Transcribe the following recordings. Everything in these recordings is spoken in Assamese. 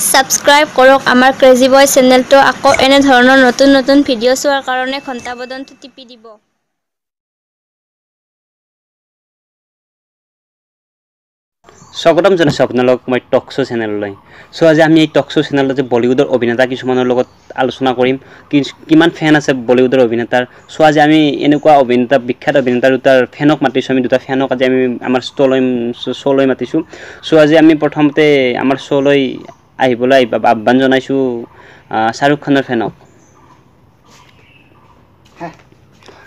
সাবস্ক্ৰাইব কৰক আমাৰ ক্ৰেজি বয় চেনেলটো আকৌ এনে ধৰণৰ নতুন নতুন ভিডিঅ' চোৱাৰ কাৰণে ঘণ্টা বটনটো টিপি দিব স্বাগতম জনাইছো আপোনালোক মই টক শো চেনেললৈ আজি আমি এই টক শো চেনেলতে বলিউডৰ অভিনেতা কিছুমানৰ লগত আলোচনা কৰিম কিমান ফ্যান আছে বলিউডৰ অভিনেতাৰ আজি আমি এনেকুৱা অভিনেতা বিখ্যাত অভিনেতাৰ দুটাৰ ফ্যানক মাতিছো আমি দুটা ফ্যানক আজি আমি আমাৰ শোলৈ মাতিছো আজি আমি প্ৰথমতে আমাৰ শোলৈ আহিবলৈ আহ্বান জনাইছো শাহৰুখ খানৰ ফ্যানক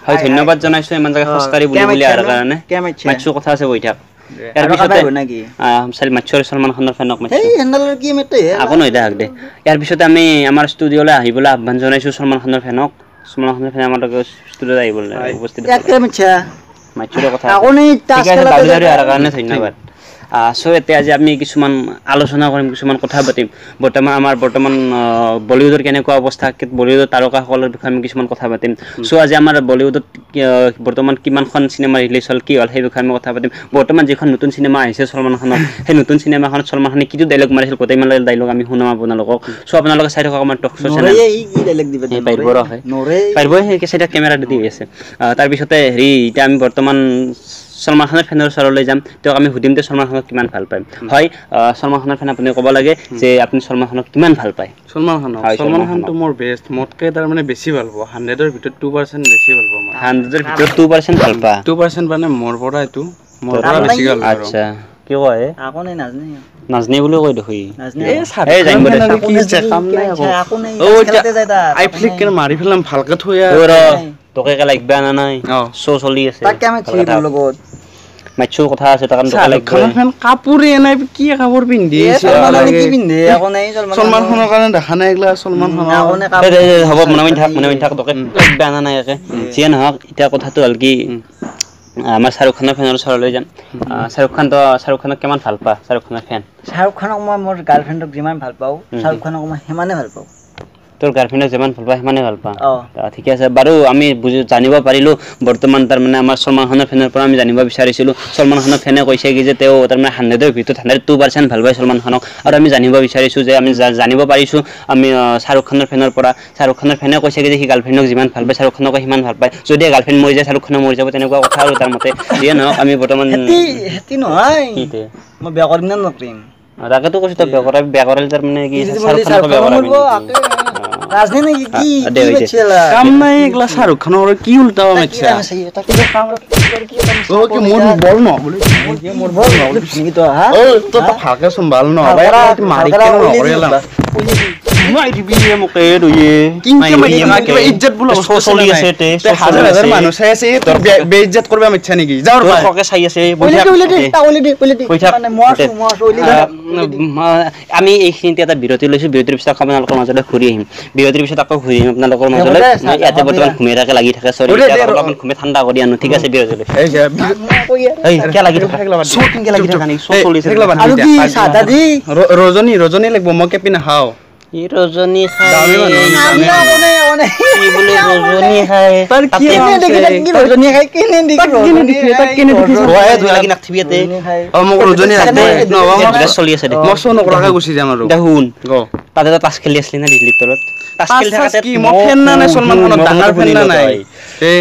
হয় ধন্যবাদ জনাইছো ইমান জায়গা খস্তাৰি বুলি আৰ কাৰণে মাইছো কথা আছে বৈ থাক ইয়াৰ পিছতে মাছৰ সলমান খানৰ ফ্যানক মাইছো এই হেন্ডালৰ কি মেটে আগো নই দেখ দে ইয়াৰ পিছতে আমি আমাৰ ষ্টুডিঅলৈ আহিবলৈ আহ্বান জনাইছো সলমান খানৰ ফ্যানক সলমান খানৰ ফ্যান আমাৰ ষ্টুডিঅত আহিবলৈ উপস্থিত আছে মাছৰ কথা আগো নাই টাস্ক খেলাতে আৰ কাৰণে ধন্যবাদ এতে আজি আমি কিছুমান আলোচনা কৰিম কিছুমান কথা পাতিম বৰ্তমান বলিউডৰ কেনেকুৱা অৱস্থা বলিউডৰ তাৰকাসকলৰ বিষয়ে আমি কিছুমান কথা পাতিম আজি আমাৰ বলিউডত বৰ্তমান কিমানখন সিনেমা ৰিলিজ হ'ল কি হ'ল সেই বিষয়ে আমি কথা পাতিম বৰ্তমান যিখন নতুন সিনেমা আহিছে সলমান খানৰ সেই নতুন সিনেমাখনত সলমান খানে কিটো ডায়লগ মাৰিছিল গোটেই মানে ডায়লগ আমি শুনাম আপোনালোকক আপোনালোকে চাই থকা আমাৰ টক শো চেনেল এই কি ডায়লগ দিবে পাৰিব সেই কেছেটা কেমেৰা দি আছে তাৰ পিছতে হেৰি এটা আমি বৰ্তমান সলমান খানৰ ফ্যানৰ ওচৰলৈ যাম তেওঁক আমি সুধিম যে সলমান খানক কিমান ভাল পায় হয় সলমান খানৰ ফ্যান আপুনি ক'ব লাগে যে আপুনি সলমান খানক কিমান ভাল পায় সলমান খানটো মোৰ বেষ্ট মতকে তাৰ মানে বেছি ভাল পাওঁ 100 ৰ ভিতৰত 2% বেছি ভাল পাওঁ মই 100 ৰ ভিতৰত 2% ভাল পায় 2% মানে মোৰ পৰা এটো মোৰ পৰা বেছি ভাল পাওঁ আচ্ছা কি কয় আকো নাই নাজনে বুলি কই দেখি এই জানিব দে কি কাম নাই আকো নাই খেলতে যায় তা আই ফ্লিক কে মাৰি ফেলাম ভালকে থয়া তোকে কে লাগবা না নাই শো চলি আছে তাকে আমি ছিৰ লগত মাছৰ কথা আছে তাকান তোকে লাগবা খান কাপুৰে নাই কি কাপোৰ পিন্ধি সলমান কি পিন্ধে আকো নাই সলমান খানৰ কাৰণে দেখা নাই এগলা সলমান খান আকো নাই কাপোৰ হ'ব মনে থাক তোকে লাগবা না নাই একে যে নহক এটা কথাটো হল কি আমাৰ শাহৰুখ খানৰ ফ্যানৰ ওচৰলৈ যাম শাহৰুখ খানক কিমান ভাল পা শাহৰুখ খানৰ ফ্যান শাহৰুখ খানক মই মোৰ গাৰ্লফ্ৰেণ্ডক যিমান ভাল পাও শাহৰুখ খানক মই হেমানে ভাল পাও তোৰ গাৰ্লফ্ৰেণ্ডক যিমান ভাল পা হেমানে ভাল পা ঠিক আছে বাৰু আমি জানিব পাৰিলো বৰ্তমান তাৰ মানে আমাৰ সলমান খানৰ ফ্যানৰ পৰা আমি জানিব বিচাৰিছিলো সলমান খানৰ ফ্যানে কৈছে কি যে তেওঁ তাৰ মানে 100 ৰ ভিতৰত 102% ভাল পায় সলমান খানক আৰু আমি জানিব বিচাৰিছো যে আমি জানিব পাৰিছো আমি শাহৰুখ খানৰ ফ্যানৰ পৰা শাহৰুখ খানৰ ফ্যানে কৈছে কি যে সি গাৰ্লফ্ৰেণ্ডক যিমান ভাল পায় শাহৰুখ খানক সিমান ভাল পায় যদি গাৰ্লফ্ৰেণ্ড মৰি যায় শাহৰুখ খান মৰি যাব তেনেকুৱা কথা আৰু তাৰ মতে দিয়ে নহক আমি বৰ্তমান হেতি নহয় মই বেয়া কৰিম না নকৰিম ৰাগটো কৈছো তো বেয়া কৰিল তাৰ মানে কি শাহৰুখ খানক বেয়া কৰিব রাজনীতি কি বেচেলা কাম নাই এগলা শাহরুখ খানের কি উল্টাও মেছা এটা কি কাম ও কি মোর বল না বলে মোর বল না বলে কি তো হ্যাঁ ও তো ফাকে সম্ভাল না ভাই মারি কেন করেলাম মাইরি বিয়ে মুকে রইয়ে কিংকে মারি কে ইজ্জত বলা চলি আছে তে হাজার মানুষ আছে তোর বেইজ্জত করবে আমি ইচ্ছা নাকি যাও ফকে চাই আছে মানে মস আমি এইখিনিতে এটা বিৰতি লৈছো বিৰতিৰ পিছত আপোনালোকৰ মাজলৈ ঘূৰি আহিম বিৰতিৰ পিছত আকৌ ঘূৰি আহিম আপোনালোকৰ মাজলৈ ইয়াতে বৰ্তমান ঘুমে লাগি থাকে সৰি অলপমান ঘুমে ঠাণ্ডা কৰি আনো ঠিক আছে বিৰতি লৈ এই কে লাগি থাকে সো কিনকে লাগি থাকে সো চলি আছে আৰু কি সাদা দি ৰজনী লাগব মই কেপি না খাও ই ৰজনী খাই কি বলে ৰজনী খাই তাৰ কি দেখি ৰজনী খাই কেনে দেখি ৰয় দুই লাগি নাথবিতে অ মোক ৰজনী লাগব ন চলি আছে মই সো নকৰাকে গুছি যাম আৰু দেখুন তাতে তাস খেলি আসলি না দিল্লীৰ তলত তাস খেলি থাকাতে কি মই ফেন না নাই সলমান খানৰ ডাঙৰ ফেন না নাই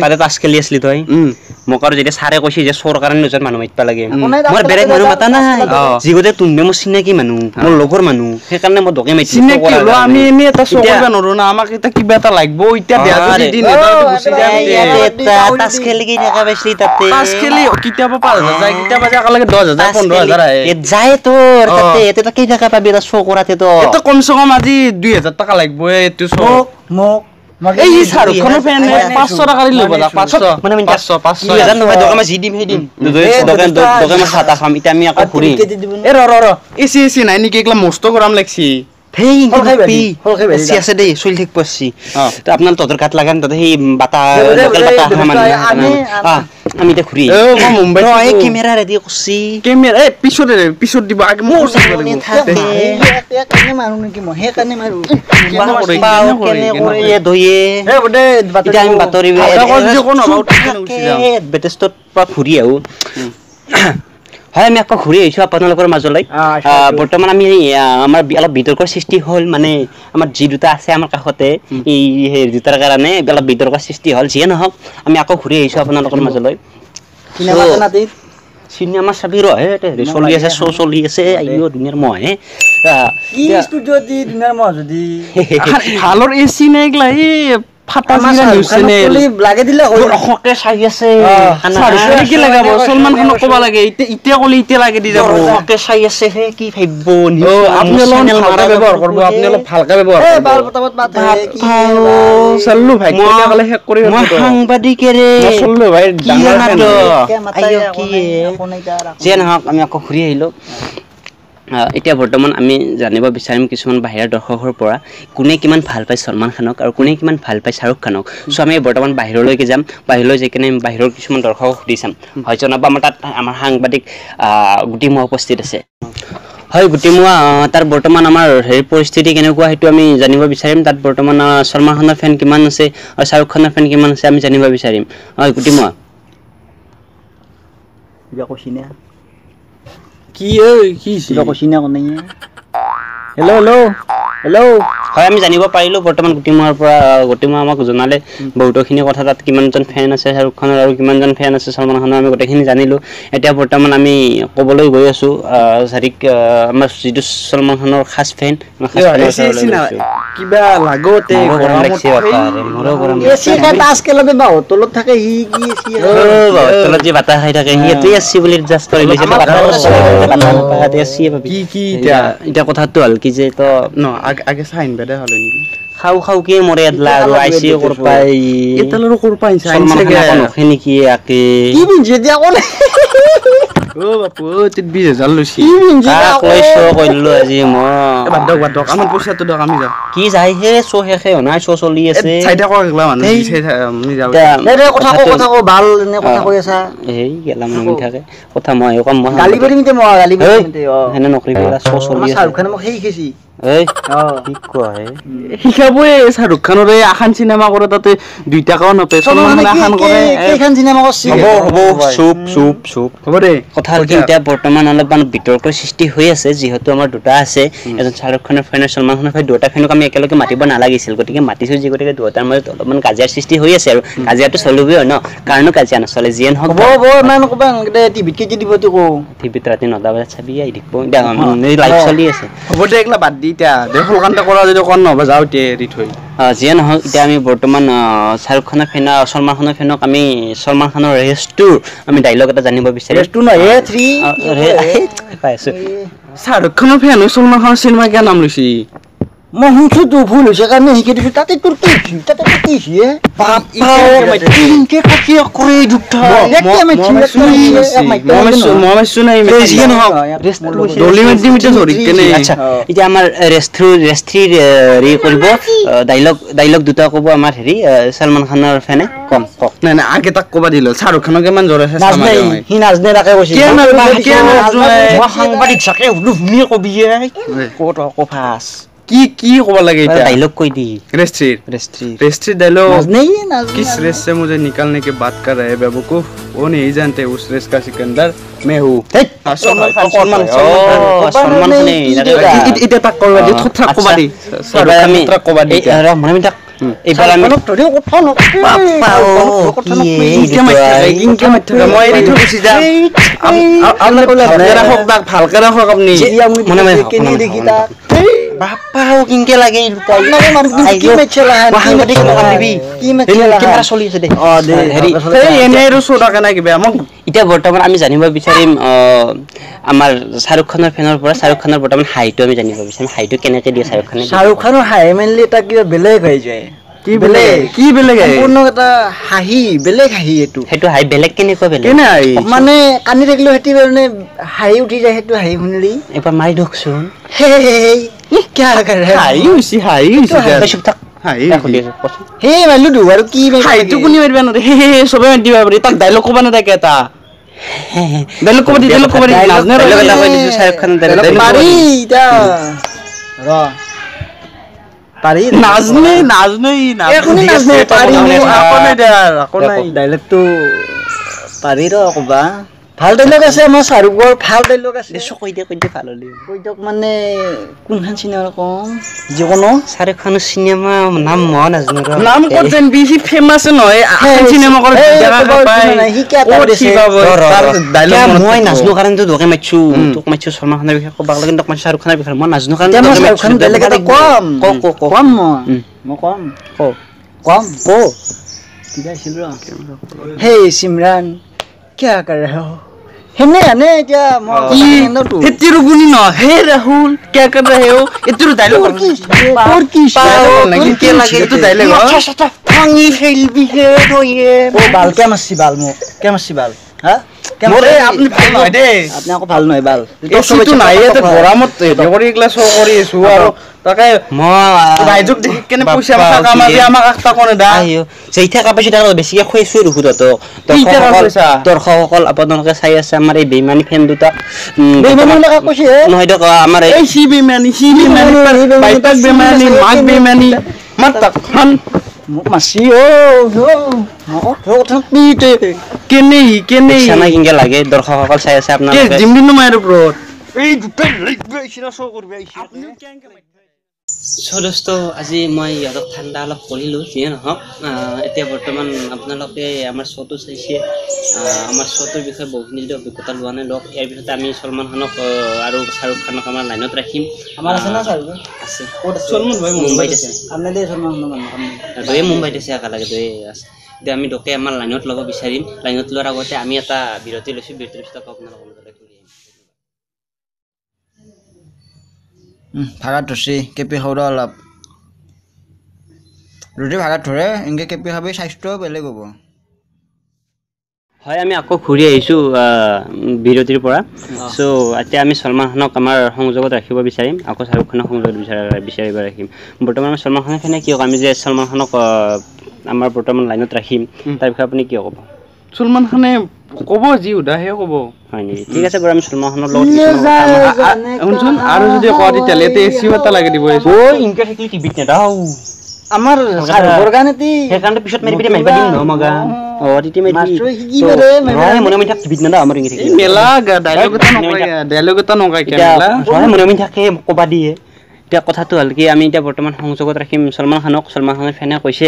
তাতে তাস খেলি আসলি তই মোক আৰু যেতিয়া সাৰে কৈছি যে চৰকাৰে নিজৰ মানুহ মাইতবা লাগে মোৰ বেলেগ মানুহ মাতা নাই জিগতে তুমি মোৰ চিনাকি মানুহ মোৰ লগৰ মানুহ সেইকাৰণে মই দকে মাইছি আমি এনে এটা শো কৰিব নৰো না আমাক এটা কিবা এটা লাগব ইটা বেয়া যদি দিন এটা গুছি যাম এটা তাস খেলি কি থাকা বেছলি তাতে তাস খেলি কিতাবা 5000 যায় কিতাবা জাকা লাগে 10000 15000 আহে এ যায় তোৰ তাতে এটা কি থাকা পাবি এটা শো কৰাতে তো এটা কমসে কম আজি 2000 টাকা লাগব এটো শো মোক এই শাহৰুখ খানৰ ফ্যান 500 টাকা লব দা 500 মানে 500 2000 নহয় দোকান জি দিম হে দিম দোকান খাতা খাম ইটা আমি আকৌ ঘুৰি এ ৰ এসি নাই নেকি একলা মস্ত গৰম লাগছি হেই পি এসি আছে দেই চলি ঠিক পছি তো আপনার তোদের কাট লাগান তো এই বাতা লোকাল বাতা মানে আমি তে ঘুরি মই মুম্বাই এই ক্যামেরা রেডি করছি ক্যামেরা এই পিছৰ দিব আগে মোৰ সামনে থাকে কেনে মাৰু নেকি মই হে কানে মাৰু কেনে কৰে এ দয়ে হে বডে বাতৰি আমি বাতৰি কোন বেটেষ্টত পা ঘুৰি আও হয় আমি আকৌ ঘূৰি আহিছোঁ আপোনালোকৰ মাজলৈ বৰ্তমান আমি আমাৰ অলপ বিতৰ্কৰ সৃষ্টি হ'ল মানে আমাৰ যি দুটা আছে আমাৰ কাষতে এই দুটাৰ কাৰণে অলপ বিতৰ্কৰ সৃষ্টি হ'ল যিয়ে নহওক আমি আকৌ ঘূৰি আহিছোঁ আপোনালোকৰ মাজলৈ চিনেমা চাবি চলি আছে শ্ব' চলি আছে আইও দুনিয়াৰ মহে কি ষ্টুডিঅ' দি দুনিয়াৰ মহ যদি ভালৰ এচি নাইকলা এই ফাটা জিৰা নিউজ চেনেল লাগে দিলে ৰখকে চাই আছে কি লগাব সলমান খানক ক'ব লাগে এতিয়া ক'লে এতিয়া লাগে দি যাব ৰখকে চাই আছে হে কি ভাবিব আপুনি অলপ ভালকে ব্যৱহাৰ কৰিব আপুনি অলপ ভালকে ব্যৱহাৰ কৰিব বাল পতাপত মাত চল্লু ভাই ক'লে ক'লে শেষ কৰি মই সাংবাদিকেৰে চল্লু ভাই যে নহওক আমি আকৌ ঘূৰি আহিলোঁ এতিয়া বৰ্তমান আমি জানিব বিচাৰিম কিছুমান বাহিৰা দৰ্শকৰ পৰা কোনে কিমান ভাল পায় সলমান খানক আৰু কোনে কিমান ভাল পায় শাহৰুখ খানক চ' আমি বৰ্তমান বাহিৰলৈকে যাম বাহিৰলৈ যাই কিনে বাহিৰৰ কিছুমান দৰ্শকক সুধি চাম হয় জনাব আমাৰ তাত আমাৰ সাংবাদিক গুটিমুৱা উপস্থিত আছে হয় গুটিমুৱা তাৰ বৰ্তমান আমাৰ হেৰি পৰিস্থিতি কেনেকুৱা সেইটো আমি জানিব বিচাৰিম তাত বৰ্তমান সলমান খানৰ ফেন কিমান আছে আৰু শাহৰুখ খানৰ ফেন কিমান আছে আমি জানিব বিচাৰিম হয় গুটিমুৱা কি কি হেল্ল' হয় আমি জানিব পাৰিলোঁ বৰ্তমান গুটিমুৱাৰ পৰা গুটিমুৱা আমাক জনালে বহুতখিনি কথা তাত কিমানজন ফেন আছে শাহৰুখ খানৰ আৰু কিমানজন ফেন আছে সলমান খানৰ আমি গোটেইখিনি জানিলোঁ এতিয়া বৰ্তমান আমি ক'বলৈ গৈ আছোঁ চাৰিক আমাৰ যিটো সলমান খানৰ খাছ ফেন কিবা লাগতে তলত থাকে সি তলত যে বাটাহ খাই থাকে সিহঁতে আছে বুলি জাষ্ট কৰি লৈছে এতিয়া কথাটো হ'ল কি যে তো আগে চাইন বেদে হলে নেকি খাও খাও কি মৰে এডলা আৰু আইছি কৰপাই এতালৰ কৰপাই চাইন চাগে নখে নেকি আকে কি বিঞ্জে দিয়া ক'লে ও বাপু 20000 লৈছি কি বিঞ্জে দিয়া কৈছো কইলো আজি মই বাদ দক আমাৰ পইচাটো দক আমি যাও কি যাই হে চো শেষে নাই চো চলি আছে চাইডা ক গলা মানুহ আমি যাও এ কথা কো ভাল এনে কথা কৈ আছা এই গেলা মানুহ থাকে কথা মই কম মই গালি পৰিমিতে মই গালি পৰিমিতে হেনে নকৰিবি চো চলি আছে শাহৰুখ খানে মোক হেই খেছি এই কি কয় হিখাবই শাহৰুখ খানৰে আখান সিনেমা কৰে তাতে 2 টাকাও নপে সলমান আখান কৰে কেইখান সিনেমা কৰছি হ'ব চুপ হ'ব দে কথা কি এতিয়া বৰ্তমান অলপমান বিতৰ্কৰ সৃষ্টি হৈ আছে যিহেতু আমাৰ দুটা আছে এজন শাহৰুখ খানৰ ফেন আৰু সলমান খানৰ ফেন দুটা ফেনক আমি একেলগে মাতিব নালাগিছিল গতিকে মাতিছো যি গতিকে দুটাৰ মাজত অলপমান কাজিয়াৰ সৃষ্টি হৈ আছে আৰু কাজিয়াটো চলিবই ন কাৰণো কাজিয়া নচলে যিয়ে নহওক হ'ব ইমান কবা টিভিত কে দিব তো কো টিভিত ৰাতি 9টা বজাত চাবি আই দেখব লাইভ চলি আছে হ'ব দে একলা বাদ দি এতিয়া দেখল কান্তা কৰা যদি কোন নহব যাও তে এৰি থৈ যিয়ে নহওক এতিয়া আমি বৰ্তমান শাহৰুখ খানৰ ফেন আৰু সলমান খানৰ ফেনক আমি সলমান খানৰ ৰেষ্টু আমি ডাইলগ এটা জানিব বিচাৰিম ৰেষ্টু ন এ 3 পাইছো শাহৰুখ খানৰ ফেন সলমান খানৰ সিনেমা কি নাম লৈছি মই হুঁচু তো ভুল হৈছে কাৰণে হিকে দিছো তাতে তোৰ কি হিয়ে বাপা তিনকে কাটি কৰে দুটা মমেছো নাই যিয়ে নহওক দলিমেট দিমিতে ধৰি কেনে আচ্ছা এতিয়া আমাৰ ৰেষ্ট্ৰি ৰি কৰিব ডাইলগ দুটা ক'ব আমাৰ হেৰি সলমান খানৰ ফেনে কম কক নাই আগে তাক ক'বা দিল শাহৰুখ খানক কিমান জৰে আছে নাজনে হি নাজনে তাকে কৈছে মই সাংবাদিক চাকে হুমি কবি কফাস কি ক'ব লাগে এটা डायलॉग कोई दी रेस्ट्री डायलॉग नहीं किस रेस से मुझे निकालने की बात कर रहे हैं बेवकूफ वो नहीं जानते उस रेस का सिकंदर मैं हूं सलमान खान ने इते तक कोबा दी थोथा कोबा दी शाहरुख खान तक कोबा दी रा মানে তাক এবাৰ আমি তোৰে কথা নকবি বাপ্পা ইনকে মাথা মই এৰি থৈছি যা আপনি ভালকে ৰাখক আপনি মনে মনে কেনি দেখি তা বাপ্পাও কিনকে লাগে কি মেচলা সাংবাদিক নকৰিবি কি মেচলা কেমেৰা চলি আছে দে দে হেৰি এই এনে আৰু সোডা কেনে কিবা মোক এতিয়া বৰ্তমান আমি জানিব বিচাৰিম আমাৰ শাহৰুখ খানৰ ফেনৰ পৰা শাহৰুখ খানৰ বৰ্তমান হাইটো আমি জানিব বিচাৰিম হাইটো কেনেকৈ দিয়ে শাহৰুখ খানে শাহৰুখ খানৰ হাই মেনলি এটা কিবা বেলেগ হৈ যায় কি বেলেগ সম্পূৰ্ণ এটা হাঁহি বেলেগ হাঁহি এটো হেটো হাই বেলেগ কেনেকৈ বেলেগ কেনে হাঁহি মানে কানি থাকিলে হেতি মানে হাঁহি উঠি যায় হেটো হাঁহি শুনিলি এবাৰ মাৰি দকচোন হে কি কৰে হাঁহি হৈছে চুপ থাক হাঁহি হে মাইলু দু আৰু কি হাঁহিটো কোনি মাৰিবা নৰে হে সবে মাৰি দিবা পাৰি তাক ডায়লগ ক'ব না থাকে এটা ডায়লগ ক'ব দি নাজনে ডায়লগ এটা কৈ দিছো শাহৰুখ খান ডায়লগ পাৰি তা ৰ পাৰি নাজনে এখনি নাজনে পাৰি আকনে দে আকনে ডাইলেক্টটো পাৰি ৰ কবা ভাল ডাইলগ আছে আমাৰ শাহৰুখৰ ভাল ডাইলগ আছে দেশ কৈ দে ভাল হলি কৈ দিয়ক মানে কোনখন চিনেমা কম যিকোনো শাহৰুখ খানৰ চিনেমা নাম মই নাজানো নাম ক'ত যেন বেছি ফেমাস নহয় আখন চিনেমা কৰে দেখা পাই সি কি এটা কৰিছে তাৰ ডাইলগ মই নাজানো কাৰণ তো দকে মাইছো তোক মাইছো সলমান খানৰ বিষয়ে কবা লাগে কিন্তু মই শাহৰুখ খানৰ বিষয়ে মই নাজানো কাৰণ শাহৰুখ খান বেলেগ এটা কম কম মই কম কিবা আছিল ৰ হে সিমৰান क्या कर रहे हो हेने हेने क्या কি হেতিৰ গুনি ন হে ৰাহুল क्या कर रहे हो এতিৰ ডাইলগ और की লাগি কি লাগে এটো ডাইলগ ফাঙি ফেলবি হে তয়ে ও বাল কে মাসি বাল হ্যাঁ মোরে আপনি ভাল নহয় দে আপনি আকৌ ভাল নহয় বাল এটো নাই এতে গৰমত কৰি ক্লাছ কৰি আছো আৰু তাকে মই ৰাইজক দেখি কেনে পইচা মাথা কাম আজি আমাক আস্তা কোনে দা আইও যেইটা কাপেছি তাৰ বেছিকে খুইছো ৰখু দৰ্শকসকল আপোনালোকে চাই আছে আমাৰ এই বেইমানি ফেন দুটা বেইমানি লগা কৈছে নহয় দক আমাৰ এই সি বেইমানি বাইতাক বেইমানি মাক বেইমানি মাতাক খান মোক মাছি ও মোক কথা পিতে কেনে চানা কিংকে লাগে দৰ্শকসকল চাই আছে আপোনালোকে জিমদিন মায়ের উপর এই দুটা লাগবে ইছিনা শো করবে আপনি কেনকে লাগবে দোস্ত আজি মই ইয়াত ঠাণ্ডা অলপ কৰিলোঁ যিয়ে নহওক এতিয়া বৰ্তমান আপোনালোকে আমাৰ শ্ব'টো চাইছে আমাৰ শ্ব'টোৰ বিষয়ে বহুখিনি যদি অভিজ্ঞতা লোৱা নাই লওক ইয়াৰ পিছতে আমি সলমান খানক আৰু শাহৰুখ খানক আমাৰ লাইনত ৰাখিম আমাৰ আছে না শাহৰুখ আছে ক'ত আছে সলমান ভাই মুম্বাইত আছে আমনে দে সলমান মানুহ দয়ে মুম্বাইত আছে একেলগে দয়ে আছে এতিয়া আমি দকে আমাৰ লাইনত ল'ব বিচাৰিম লাইনত লোৱাৰ আগতে আমি এটা বিৰতি লৈছোঁ বিৰতিৰ পিছত আপোনালোকৰ মাজলৈ ঘূৰি আহিম ভাগাত ধৰছি কেপি খাওঁৰা অলপ ৰুটি ভাগাত ধৰে এনেকৈ কেপি খাবি স্বাস্থ্য বেলেগ হ'ব হয় আমি আকৌ ঘূৰি আহিছোঁ বিৰতিৰ পৰা চ' এতিয়া আমি সলমান খানক আমাৰ সংযোগত ৰাখিব বিচাৰিম আকৌ শাহৰুখ খানক সংযোগত বিচাৰিব ৰাখিম বৰ্তমান আমি সলমান খানৰ কাৰণে কি আমি যে সলমান খানক আমাৰ বৰ্তমান লাইনত ৰাখিম তাৰ বিষয়ে আপুনি কি ক'ব সলমান খানে ক'ব যি উদাহে ক'ব হয় নেকি ঠিক আছে বাৰু আমি সলমান খানৰ লগত শুনচোন আৰু যদি কয় তেতিয়াহ'লে এচিও এটা লাগে দিব ইনকে থাকিলে টিভিত নেদাও আমাৰ শাহৰুখৰ গানেতি সেইকাৰণে পিছত মাৰি পিনে মাৰিবা দিম ন মগা তেতিয়া মনে মনে থাক টিভিত নেদাও আমাৰ ইনকে থাকিলে মেলা ডাইলগ এটা নকয় মনে মনে থাকে ক'বা দিয়ে এতিয়া কথাটো হ'ল কি আমি এতিয়া বৰ্তমান সংযোগত ৰাখিম সলমান খানক সলমান খানৰ ফেনে কৈছে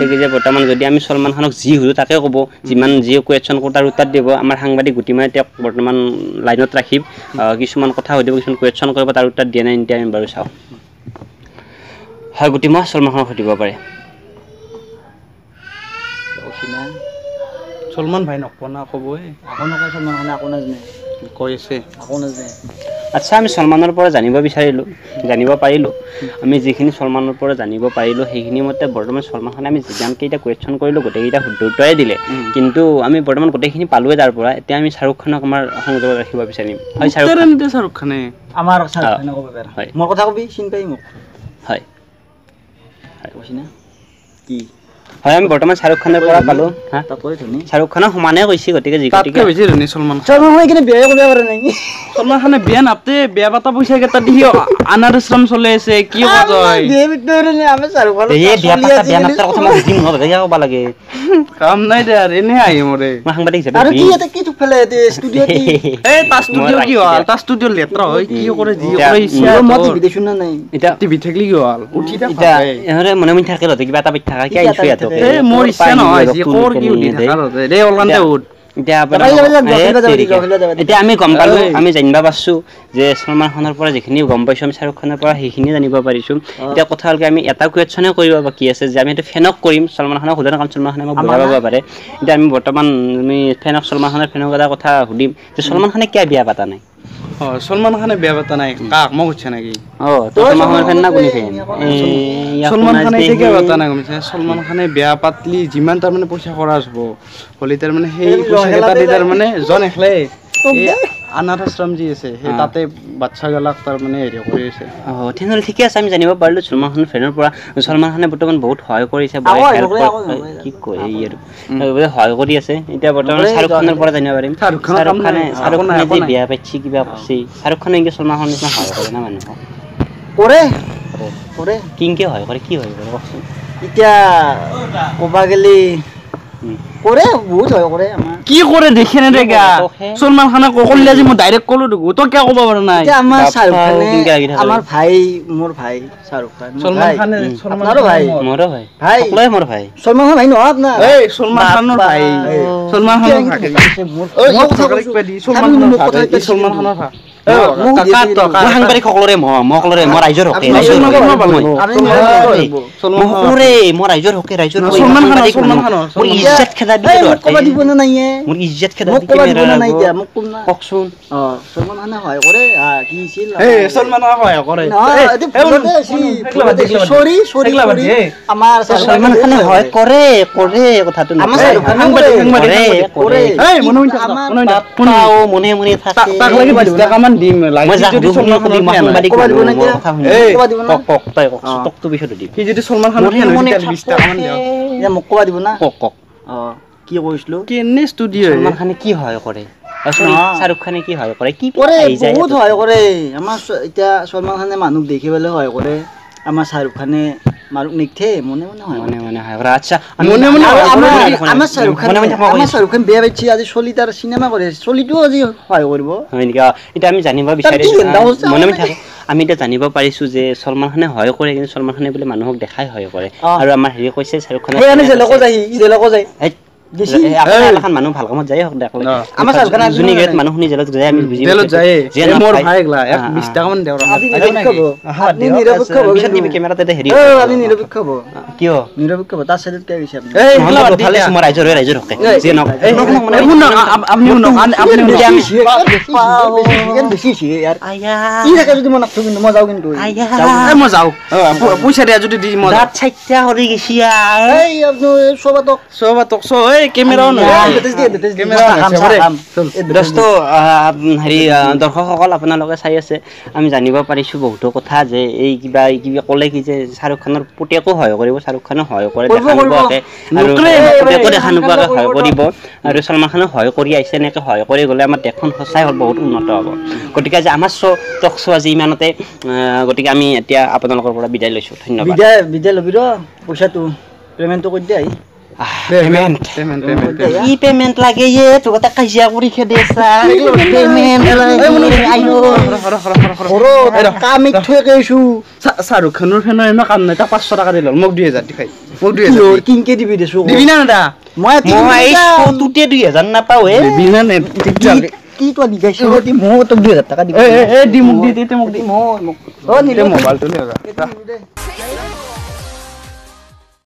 কি যে বৰ্তমান যদি আমি সলমান খানক যি সুধো তাকে ক'ব যিমান যি কুৱেশ্যন কৰোঁ তাৰ উত্তৰ দিব আমাৰ সাংবাদিক গুটিমাই তেওঁক বৰ্তমান লাইনত ৰাখিম কিছুমান কথা সুধিব কিছুমান কুৱেশ্যন কৰিব তাৰ উত্তৰ দিয়া নাই এতিয়া আমি বাৰু চাওঁ হয় গুটিমা সলমান খানক সুধিব পাৰে সলমান ভাই নকনা ক'বই আকৌ নকয় সলমান খানে আকৌ নাজানে কৈ আছে আকৌ নাজানে আচ্ছা আমি সলমানৰ পৰা জানিব পাৰিলোঁ আমি যিখিনি সলমানৰ পৰা জানিব পাৰিলোঁ সেইখিনি মতে বৰ্তমান সলমান খানে আমি যিমানকেইটা কুৱেশ্যন কৰিলোঁ গোটেইকেইটা শুদ্ধ দিলে কিন্তু আমি বৰ্তমান গোটেইখিনি পালোৱে তাৰ পৰা এতিয়া আমি শাহৰুখ খানক আমাৰ সংযোগত ৰাখিব বিচাৰিম হয় শাহৰুখ খানে আমাৰ শাহৰুখ খানে ক'ব পাৰে হয় মোৰ কথা কবি চিন পাই মোক হয় কৈছি না কি হয় আমি বৰ্তমান শাহৰুখ খানৰ পৰা পালোঁ শাহৰুখ খানৰ সমানে কৈছে গতিকে তাতকৈ বেছি ধনী সলমান হৈ কিনে বিয়া কৰিব পাৰে নেকি সলমান খানে বিয়া নাপতে বিয়া পাতা পইচা কেইটা দি অনাথ আশ্ৰম চলি আছে কি কয় কাম নাই দে আৰু এনে আহি মৰে সাংবাদিক তাৰ ষ্টুডিঅ লেতেৰা হয় কি কৰে যি টিভি থাকিলে কি হ'ল উঠি মনে মনে থাকে কিবা এটা পাই থাকা মোৰ ইচ্ছা নহয় যি কৰ কি উঠি থাকা ৰে ওলানতে উঠ এতিয়া আমি গম পালো আমি জানিব পাৰিছো যে সলমান খানৰ পৰা যিখিনি গম পাইছো আমি শাহৰুখ খানৰ পৰা সেইখিনি জানিব পাৰিছো এতিয়া কথা হ'ল কি আমি এটা কুৱেশ্যনে কৰিব বাকী আছে যে আমি এইটো ফেনক কৰিম সলমান খানক সোধা কাৰণ সলমান খানে আমাক বুজাব পাৰে এতিয়া আমি বৰ্তমান আমি ফেনক সলমান খানৰ ফেনক এটা কথা সুধিম যে সলমান খানে কিয় বিয়া পাতা নাই সলমান খানে বিয়া পাতা নাই কাক মই সুধছে নেকি সলমান খানৰ ফেন না কোনি ফেন সলমান খানে কিয় পাতা নাই গমছে সলমান খানে বিয়া পাতলি যিমান তাৰ মানে পইচা খৰচ হ'ব হলি তাৰ মানে সেই পইচা কেইটা দি তাৰ মানে জন এখলে অনাথ আশ্ৰম যি আছে সেই তাতে বাচ্চা গেলাক তাৰ মানে হেৰি কৰি আছে তেনেহ'লে ঠিকে আছে আমি জানিব পাৰিলোঁ সলমান খানৰ ফেনৰ পৰা সলমান খানে বৰ্তমান বহুত সহায় কৰিছে কি কয় সহায় কৰি আছে এতিয়া বৰ্তমান শাহৰুখ খানৰ পৰা জানিব পাৰিম শাহৰুখ খানে যে বিয়া পাইছে কিবা কৰিছে শাহৰুখ খানে এনেকৈ সলমান খানৰ নিচিনা সহায় কৰে না মানুহক কৰে কিংকে সহায় কৰে কি সহায় কৰে কওকচোন এতিয়া ক'বা গেলি কৰে বহুত হয় কৰে আমাৰ কি কৰে দেখে না দেখা সলমান খানক কলে আজি মই ডাইৰেক্ট কলো দেখো তো কিয় ক'ব পাৰা নাই এটা আমাৰ শাহৰুখ খানে আমাৰ ভাই মোৰ ভাই শাহৰুখ খান সলমান খানে আপোনাৰো ভাই মোৰো ভাই সকলোৱে মোৰ ভাই সলমান খান ভাই নহয় আপোনাৰ এই সলমান খানৰ ভাই সলমান খানৰ ভাই ওই কথা কৈ দি সলমান খানৰ ভাই সাংবাদিক সকলোৰে সকলোৰে মই ৰাইজৰ হকে মই ৰাইজৰ হকে ৰাইজৰ মোৰ ইজ্জত খেদা মোৰ ইজ্জত খেদা কওকচোন সলমান খানে হয় কৰে কি ছিল সলমান হয় কৰে সৰি সৰি আমাৰ সলমান খানে হয় কৰে কৰে কথাটো আমাৰ সাংবাদিক কৰে এই মনে মনে থাকে তাক লাগি 20 টাকা মান দিম মই যদি সলমান খানৰ সাংবাদিক কক তাই টকটো পিছত দিম কি যদি সলমান খানৰ মনে 20 টাকা মান দিও এ মোক কবা দিব না কক কি কৈছিলো কেনে ষ্টুডিও সলমান খানে কি হয় কৰে শাহৰুখ খানে কি হয় কৰে কি কৰে বহুত হয় কৰে আমাৰ এতিয়া সলমান খানে মানুহ দেখিবলৈ হয় কৰে আমাৰ শাহৰুখ খানে মাৰুক নিকথে মনে মনে হয় কৰে আচ্ছা মনে মনে আমাৰ শাহৰুখ খান বেয়া পাইছি আজি চলিতাৰ সিনেমা কৰে চলিটো আজি হয় কৰিব হয় নেকি এটা আমি জানিব বিচাৰি মনে মনে থাকে আমি এটা জানিব পাৰিছো যে সলমান খানে হয় কৰে কিন্তু সলমান খানে বলে মানুহক দেখাই হয় কৰে আৰু আমাৰ হেৰি কৈছে শাহৰুখ খানে হয় যে লোক যায় এখন মানুহ ভাল কামত যায় দেখলে আমাৰ শাহৰুখ খান জুনি গেট মানুহ শুনি জেলত যায় আমি বুজি জেলত যায় যে মোৰ ভাইগলা 20 টাকা মান দেও আপনি নিৰপেক্ষ হ'ব পিছত দিবি কেমেৰাতে হেৰি আপনি নিৰপেক্ষ হ'ব কিয় নিৰপেক্ষ হ'ব তাৰ সাইডত কে গৈছে আপনি এই ভালে মই ৰাইজৰ হকে যে নক আপনি বেছি ইয়াৰ আয়া কি থাকে যদি মই নাথো কিন্তু মই যাও কিন্তু মই যাও পইচা দিয়া যদি দি মই দাঁত চাইটা হৰি গেছি এই আপনি সবাতক এই ক্যামেৰাও না ক্যামেৰা দোস্ত হেৰি দৰ্শকসকল আপোনালোকে চাই আছে আমি জানিব পাৰিছো বহুতো কথা যে এই কিবা ক'লে কি যে শাহৰুখ খানৰ পুতেকো হয় কৰিব শাহৰুখ খানো হয় কৰে দেখানোকে আৰু পুতেকো দেখানোকে হয় কৰিব আৰু সলমান খানো হয় কৰি আহিছে নেকে হয় কৰি গলে আমাৰ দেশখন সঁচাই বহুত উন্নত হ'ব গতিকে যে আমাৰ টক শো আজি ইমানতে গতিকে আমি এতিয়া আপোনালোকৰ পৰা বিদায় লৈছো ধন্যবাদ বিদায় লবি ৰ পইচাটো পেমেন্টটো কৰি দে পেমেন্ট লাগে তোক এটা কাজিয়া কৰি খেদেছা পেমেন্ট কাম থৈ গৈছো শাহৰুখ খানৰ ফেনৰ এনে কাম নাই 500 টাকা দিল মোক 2000 দিখাই মোক 2000 কিনকে দিবি দেছো দিবি না দাদা মই তুতে 2000 নাপাও দিবি না নে কি তো দি গাইছো দি মো তো 2000 টাকা দিবি দি মোক দি মোক দি মো ও নিলে মোবাইলটো লে